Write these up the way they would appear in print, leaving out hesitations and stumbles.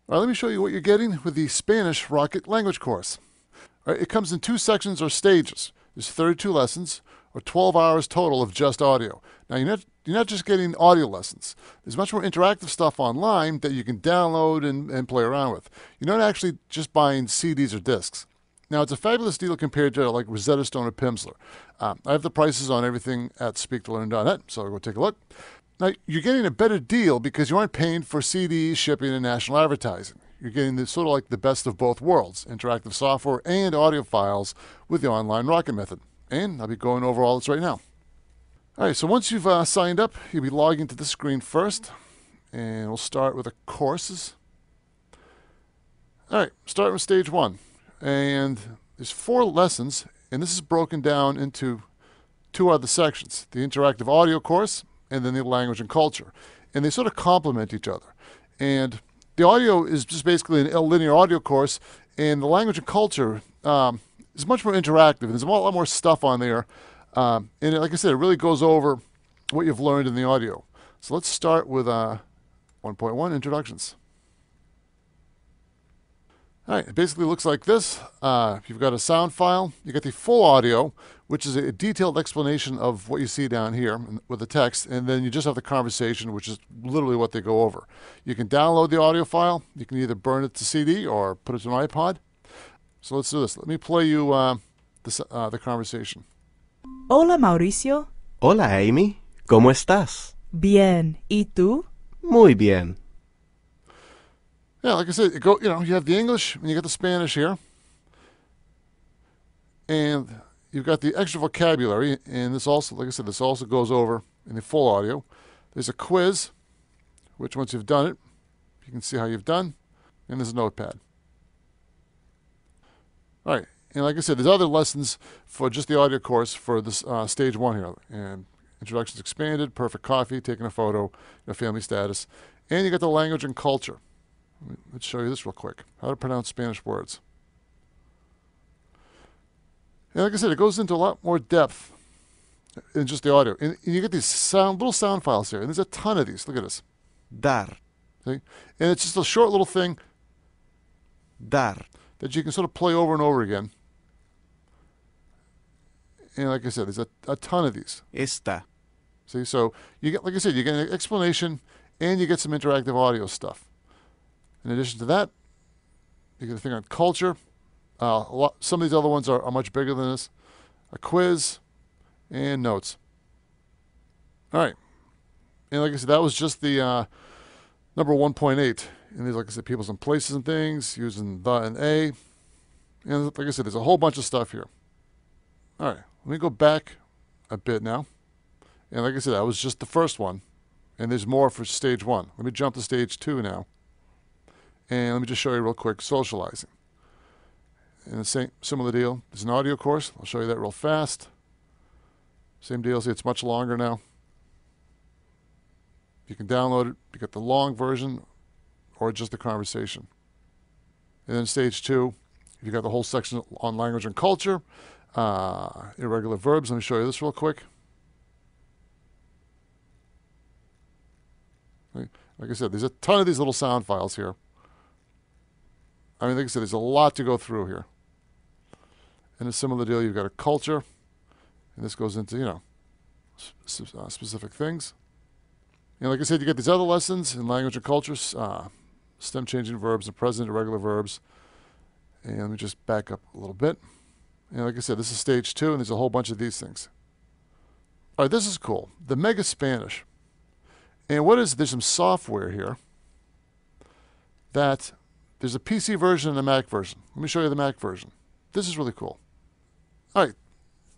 All right, let me show you what you're getting with the Spanish Rocket Language course. All right, it comes in 2 sections or stages. There's 32 lessons, or 12 hours total of just audio. Now, you're not just getting audio lessons. There's much more interactive stuff online that you can download and play around with. You're not actually just buying CDs or discs. Now, it's a fabulous deal compared to like Rosetta Stone or Pimsleur. I have the prices on everything at speaktolearn.net, so I'll go take a look. Now, you're getting a better deal because you aren't paying for CDs, shipping, and national advertising. You're getting sort of like the best of both worlds, interactive software and audio files with the online Rocket method. And I'll be going over all this right now. All right, so once you've signed up, you'll be logging to this screen first. And we'll start with the courses. All right, start with stage 1. And there's 4 lessons, and this is broken down into 2 other sections. The interactive audio course, and then the language and culture. And they sort of complement each other. And the audio is just basically a linear audio course, and the language and culture is much more interactive. There's a lot more stuff on there. And like I said, it really goes over what you've learned in the audio. So let's start with 1.1, introductions. All right, it basically looks like this. You've got a sound file. You got the full audio, which is a detailed explanation of what you see down here with the text, and then you just have the conversation, which is literally what they go over. You can download the audio file. You can either burn it to CD or put it to an iPod. So let's do this. Let me play you the conversation. Hola Mauricio. Hola, Amy. ¿Cómo estás? Bien. ¿Y tú? Muy bien. Yeah, like I said, you have the English and you got the Spanish here. And you've got the extra vocabulary, and this also, like I said, this also goes over in the full audio. There's a quiz, which once you've done it, you can see how you've done, and there's a notepad. All right, and like I said, there's other lessons for just the audio course for this stage 1 here, and introductions expanded, perfect coffee, taking a photo, family status, and you got the language and culture. Let's show you this real quick. How to pronounce Spanish words. And like I said, it goes into a lot more depth than just the audio. And you get these little sound files here. And there's a ton of these. Look at this. Dar. See? And it's just a short little thing Dar. that you can sort of play over and over again. And like I said, there's a ton of these. Esta. See? So you get, like I said, you get an explanation and you get some interactive audio stuff. In addition to that, you get a thing on culture. Some of these other ones are much bigger than this. A quiz and notes. All right. And like I said, that was just the number 1.8. And there's, like I said, peoples and places and things, using the and a. And like I said, there's a whole bunch of stuff here. All right. Let me go back a bit now. And like I said, that was just the first one. And there's more for stage 1. Let me jump to stage 2 now. And let me just show you real quick, socializing. And the same similar deal. There's an audio course. I'll show you that real fast. Same deal. See, it's much longer now. You can download it. You get the long version or just the conversation. And then stage 2, you got the whole section on language and culture, irregular verbs. Let me show you this real quick. Like I said, there's a ton of these little sound files here. I mean, like I said, there's a lot to go through here. And a similar deal, you've got a culture, and this goes into, specific things. And like I said, you get these other lessons in language and culture, stem changing verbs, the present, irregular verbs. And let me just back up a little bit. And like I said, this is stage 2, and there's a whole bunch of these things. All right, this is cool. The Mega Spanish. And there's some software here that there's a PC version and a Mac version. Let me show you the Mac version. This is really cool. All right.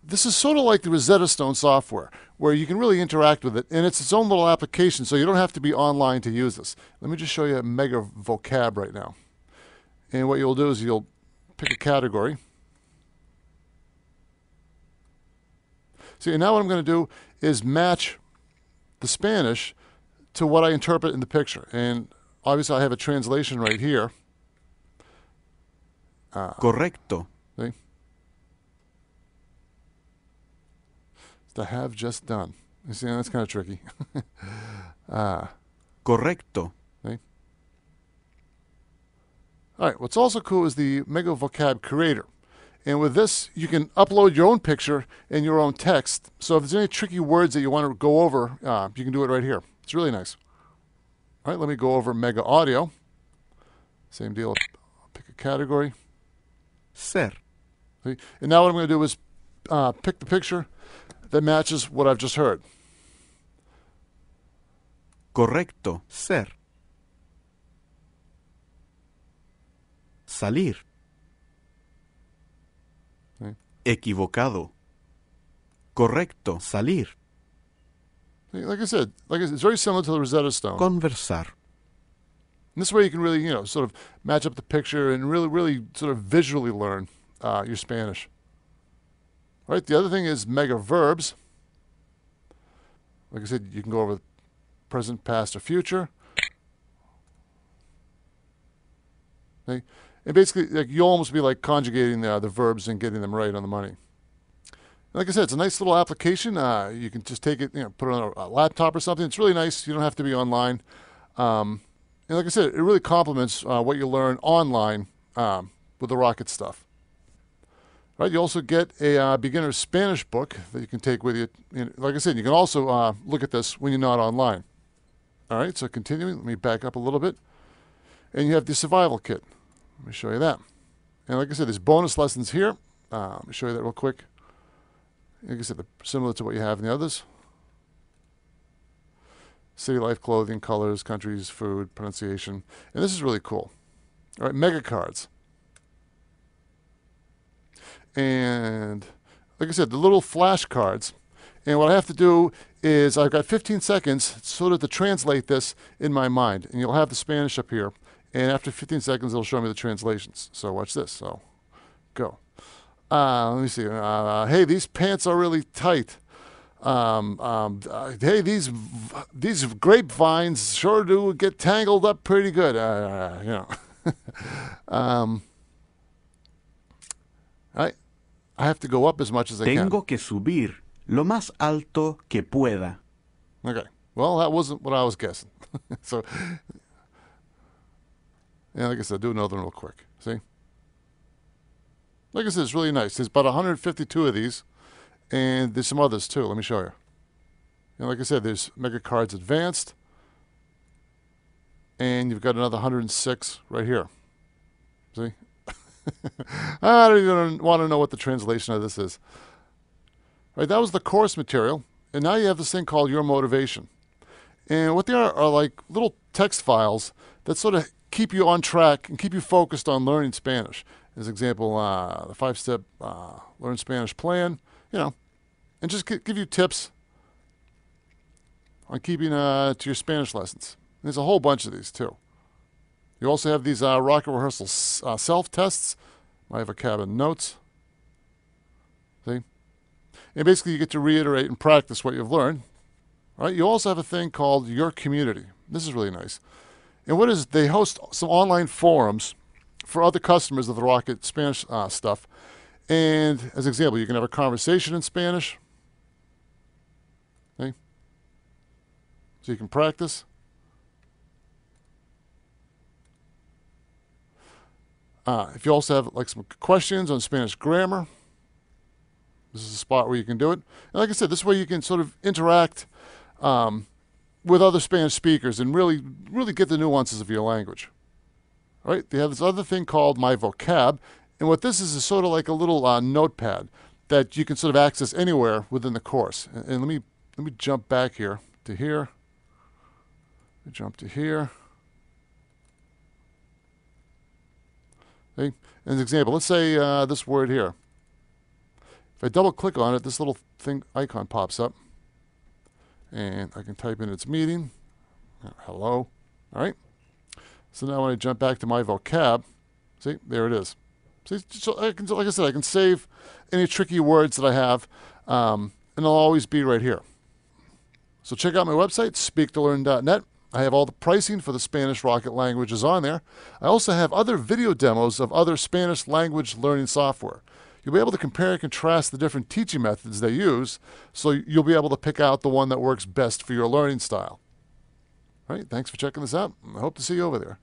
This is sort of like the Rosetta Stone software, where you can really interact with it, and it's its own little application, so you don't have to be online to use this. Let me just show you a mega vocab right now. And what you'll do is you'll pick a category. See, and now what I'm going to do is match the Spanish to what I interpret in the picture. And obviously I have a translation right here. Correcto. See? To have just done. You see, that's kind of tricky. Correcto. See? All right, what's also cool is the Mega Vocab Creator. And with this, you can upload your own picture and your own text. So if there's any tricky words that you want to go over, you can do it right here. It's really nice. All right, let me go over Mega Audio. Same deal. I'll pick a category. Ser. See? And now what I'm going to do is pick the picture that matches what I've just heard. Correcto. Ser. Salir. Sí. Equivocado. Correcto. Salir. See, like I said, it's very similar to the Rosetta Stone. Conversar. And this way you can really, sort of match up the picture and really sort of visually learn your Spanish. All right, the other thing is mega verbs. Like I said, you can go over present, past, or future. Okay? And basically, you'll almost be like conjugating the verbs and getting them right on the money. Like I said, it's a nice little application. You can just take it, put it on a laptop or something. It's really nice. You don't have to be online. And like I said, it really complements what you learn online with the Rocket stuff. Right? You also get a beginner's Spanish book that you can take with you. And like I said, you can also look at this when you're not online. All right, so continuing, let me back up a little bit. And you have the survival kit. Let me show you that. And like I said, there's bonus lessons here. Let me show you that real quick. Like I said, similar to what you have in the others. City life, clothing, colors, countries, food, pronunciation. And this is really cool. All right, mega cards. And like I said, the little flashcards. And what I have to do is I've got 15 seconds sort of to translate this in my mind. And you'll have the Spanish up here. And after 15 seconds, it'll show me the translations. So watch this. So go. Let me see. Hey, these pants are really tight. Hey, these grapevines sure do get tangled up pretty good. I have to go up as much as I can. Tengo que subir lo más alto que pueda. Okay. Well, that wasn't what I was guessing. So, yeah, like I said, do another one real quick. See? Like I said, it's really nice. There's about 152 of these, and there's some others too. Let me show you. And like I said, there's Mega Cards Advanced, and you've got another 106 right here. See? I don't even want to know what the translation of this is. Right, that was the course material, and now you have this thing called Your Motivation. And what they are like little text files that sort of keep you on track and keep you focused on learning Spanish. As an example, the 5-step Learn Spanish plan, and just give you tips on keeping to your Spanish lessons. And there's a whole bunch of these too. You also have these Rocket Rehearsal self-tests, My Vocab and Notes. See? And basically you get to reiterate and practice what you've learned. All right? You also have a thing called Your Community. This is really nice. And what is, they host some online forums for other customers of the Rocket Spanish stuff. And as an example, you can have a conversation in Spanish. Okay? So you can practice. If you also have like some questions on Spanish grammar, this is a spot where you can do it. And like I said, this way you can sort of interact with other Spanish speakers and really get the nuances of your language. All right, they have this other thing called My Vocab, and what this is sort of like a little notepad that you can sort of access anywhere within the course. And let me jump back here to here. Jump to here. Okay. As an example, let's say this word here. If I double click on it, this little thing icon pops up. And I can type in its meaning. Hello. All right. So now when I jump back to My Vocab, see, there it is. See, so like I said, I can save any tricky words that I have, and they'll always be right here. So check out my website, speaktolearn.net. I have all the pricing for the Spanish Rocket languages on there. I also have other video demos of other Spanish language learning software. You'll be able to compare and contrast the different teaching methods they use, so you'll be able to pick out the one that works best for your learning style. All right, thanks for checking this out. I hope to see you over there.